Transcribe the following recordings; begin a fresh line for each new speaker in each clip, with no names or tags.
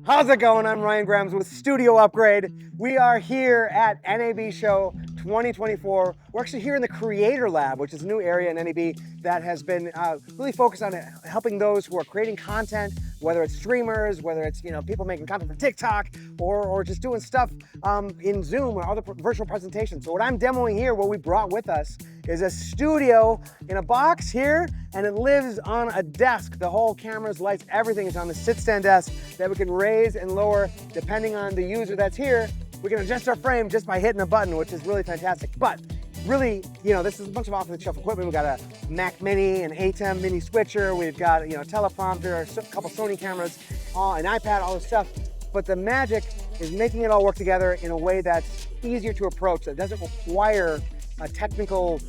How's it going? I'm Ryan Grams with Studio Upgrade. We are here at NAB Show 2024. We're actually here in the Creator Lab, which is a new area in NAB that has been really focused on helping those who are creating content, whether it's streamers, whether it's people making content for TikTok, or just doing stuff in Zoom or other virtual presentations. So what I'm demoing here, what we brought with us, is a studio in a box here, and it lives on a desk. The whole cameras, lights, everything is on the sit-stand desk that we can raise and lower depending on the user that's here. We can adjust our frame just by hitting a button, which is really fantastic. But really, this is a bunch of off-the-shelf equipment. We've got a Mac Mini, an ATEM mini switcher. We've got a teleprompter, a couple Sony cameras, an iPad, all this stuff. But the magic is making it all work together in a way that's easier to approach, that doesn't require a technical,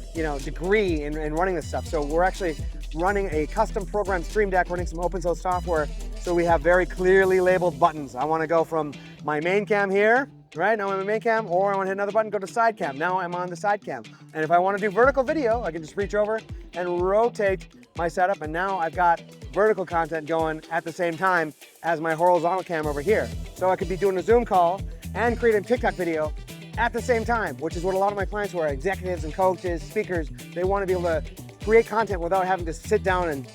degree in running this stuff. So we're actually running a custom programmed Stream Deck, running some open source software. So we have very clearly labeled buttons. I want to go from my main cam here, right? Now I'm on my main cam, or I want to hit another button, go to side cam. Now I'm on the side cam. And if I want to do vertical video, I can just reach over and rotate my setup. And now I've got vertical content going at the same time as my horizontal cam over here. So I could be doing a Zoom call and creating a TikTok video at the same time, which is what a lot of my clients who are executives and coaches, speakers, they want to be able to create content without having to sit down and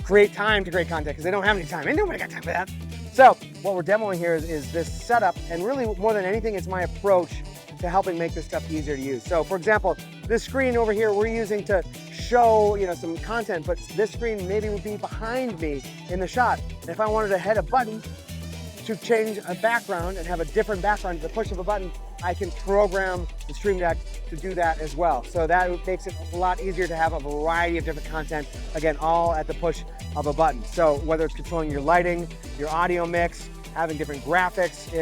create time to create content because they don't have any time. Ain't nobody got time for that. So what we're demoing here is this setup, and really more than anything, it's my approach to helping make this stuff easier to use. So for example, this screen over here we're using to show some content, but this screen maybe would be behind me in the shot. And if I wanted to hit a button to change a background and have a different background at the push of a button, I can program the Stream Deck to do that as well. So that makes it a lot easier to have a variety of different content, again, all at the push of a button. So whether it's controlling your lighting, your audio mix, having different graphics,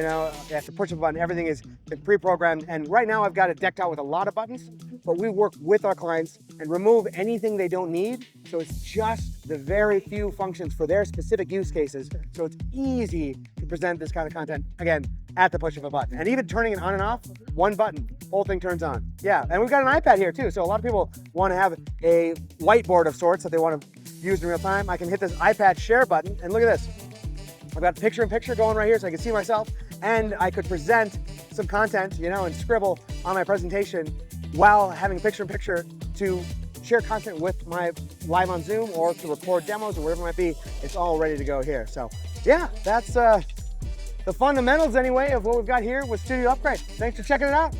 at the push of a button, everything is pre-programmed. And right now I've got it decked out with a lot of buttons, but we work with our clients and remove anything they don't need. So it's just the very few functions for their specific use cases. So it's easy to present this kind of content, again, at the push of a button. And even turning it on and off, one button, whole thing turns on. Yeah, and we've got an iPad here too. So a lot of people want to have a whiteboard of sorts that they want to use in real time. I can hit this iPad share button, and look at this. I've got picture-in-picture going right here so I can see myself, and I could present some content, and scribble on my presentation while having picture-in-picture to share content with my live on Zoom or to record demos or whatever it might be. It's all ready to go here. So yeah, that's the fundamentals anyway of what we've got here with Studio Upgrade. Thanks for checking it out.